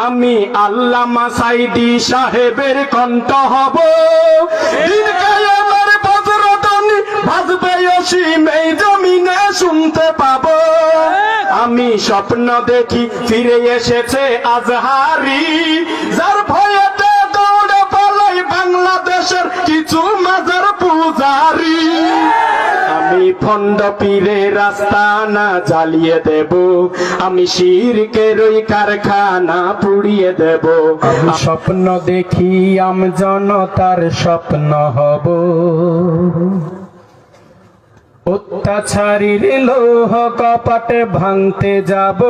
আমি আল্লামা সাইদি সাহেবের কণ্ঠ হব। দিন কিয়ামতের বজ্রধ্বনি বাজবে অসীম এই জমিনে শুনতে পাবো। আমি স্বপ্ন দেখি ফিরে এসেছে আজহারি, যার ভয়েতে দৌড়ে পালাই বাংলাদেশের কিছু মাজার পূজারি। আমি ভণ্ড পীরের আস্তানা জ্বালিয়ে দেব, আমি শিরকের ওই কারখানা পুড়িয়ে দেব। স্বপ্ন দেখি আমজনতার স্বপ্ন হব, অত্যাচারীর লৌহ কপাটে ভাঙতে যাব।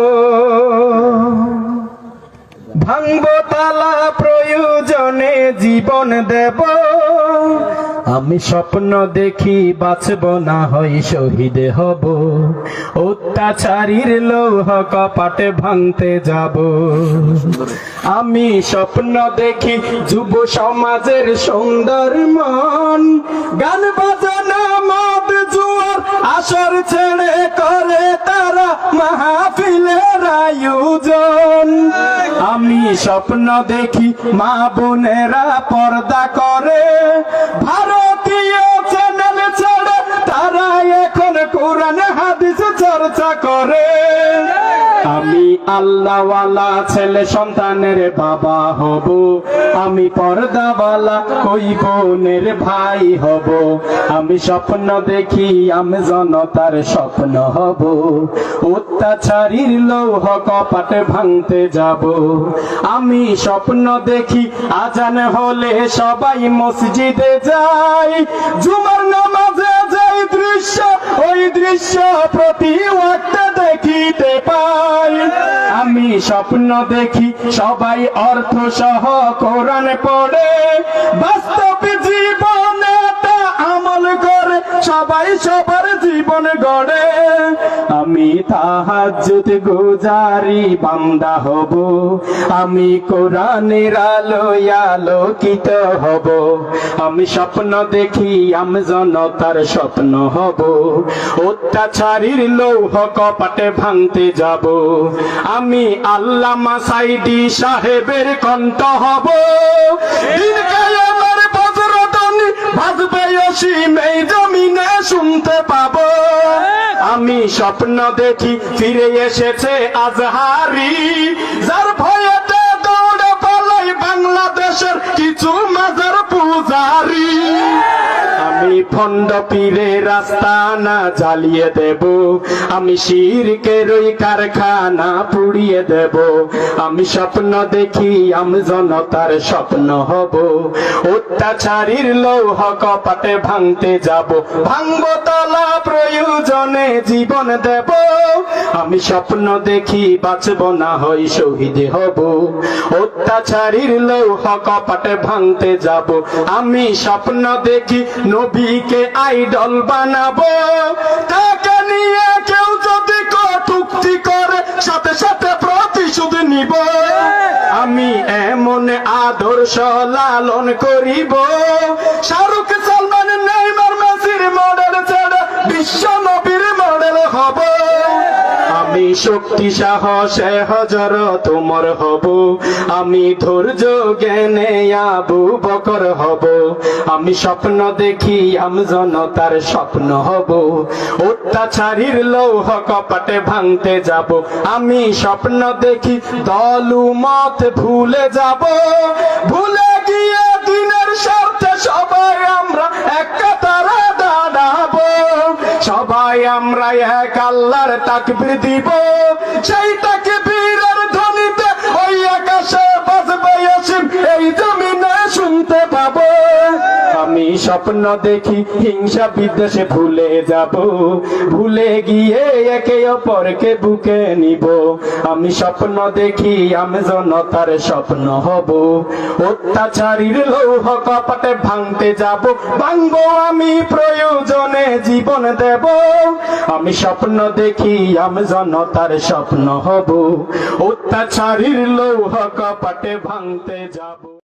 ভাঙব তালা প্রয়োজনে জীবন দেব। আমি স্বপ্ন দেখি বাঁচব না হয় শহীদ হব, অত্যাচারীর লৌহ কপাটে ভাঙতে যাব। আমি স্বপ্ন দেখি যুব সমাজের সুন্দর মন, গান বাজনা মদ জুয়ার আসর ছেড়ে করে তারা মাহফিলের আয়োজন। আমি স্বপ্ন দেখি মা বোনেরা পর্দা করে, ভারতীয় চ্যানেল ছেড়ে তারা এখন কোরআন হাদিস চর্চা করে। আমি আল্লাহওয়ালা ছেলে সন্তানের বাবা হব, আমি পর্দাওয়ালা ওই বোনের ভাই হব। আমি স্বপ্ন দেখি আমি জনতার স্বপ্ন হব, অত্যাচারীর লৌহ কপাটে ভাঙতে যাব। আমি স্বপ্ন দেখি আজান হলে সবাই মসজিদে যায়, জুমার নামাজে যাই দৃশ্য ওই দৃশ্য প্রতি ওয়াক্তে দেখিতে পাই। আমি স্বপ্ন দেখি সবাই অর্থ সহ কোরআন পড়ে, বাস্তব জীবনে তা আমল করে সবাই সবার জীবন গড়ে। আমি তাহাজ্জুদ গুজারি বান্দা হব, আমি কোরআনের আলোয় আলোকিত হব। আমি স্বপ্ন দেখি আমি জনতার স্বপ্ন হব, অত্যাচারীর লৌহ কপাটে ভাঙতে যাব। আমি আল্লামা সাইদি সাহেবের কণ্ঠ হব। দিন কিয়ামতের বজ্রধ্বনি বাজবে অসীম এই জমিনে শুনতে পাবো। আমি স্বপ্ন দেখি ফিরে এসেছে আজহারি, যার ভয়েতে দৌড়ে পালাই বাংলাদেশের কিছু মাজার পূজারি। আমি ভণ্ড পীরের আস্তানা জ্বালিয়ে দেব, আমি শিরকের ওই কারখানা পুড়িয়ে দেব। আমি স্বপ্ন দেখি আমি জনতার স্বপ্ন হব, অত্যাচারীর লৌহ কপাটে ভাঙতে যাব। ভাঙব তালা প্রয়োজনে জীবন দেব। আমি স্বপ্ন দেখি বাঁচব না হয় শহীদ হব, অত্যাচারীর লৌহ কপাটে ভাঙতে যাব। আমি স্বপ্ন দেখি নবীকে আইডল বানাবো, তাকে নিয়ে কেউ যদি কটূক্তি করে সাথে সাথে প্রতিশোধ নিব। আমি এমন আদর্শ লালন করিব, শাহরুখ সালমান নেইমার মেসির মডেল ছেড়ে বিশ্ব নবীর মডেল হব। আমি শক্তি সাহসে হযরত ওমর হব, আমি ধৈর্য জ্ঞানে আবু বকর হব। আমি স্বপ্ন দেখি আমি জনতার স্বপ্ন হব, অত্যাচারীর লৌহ কপাটে ভাঙতে যাব। আমি স্বপ্ন দেখি দলমত ভুলে যাব, ভুলে গিয়ে দিনের স্বার্থে সবাই আমরা এক কাতারে দাঁড়াবো। সবাই আমরা এক আল্লাহর তাকবীর দিব, সেই তাকবীরের ধ্বনিতে ওই আকাশে বাজবে অসীম এই জমিনে শুনতে পাবো। আমি স্বপ্ন দেখি হিংসা বিদ্বেষে ভুলে যাব, ভুলে গিয়ে একে অপরকে বুকে নিব। আমি স্বপ্ন দেখি আমি জনতার স্বপ্ন হব, অত্যাচারীর লৌহ কপাটে ভাঙতে যাব। ভাঙবো আমি প্রয়োজনে জীবন দেব। আমি স্বপ্ন দেখি আমি জনতার স্বপ্ন হব, অত্যাচারীর লৌহ কপাটে ভাঙতে যাব।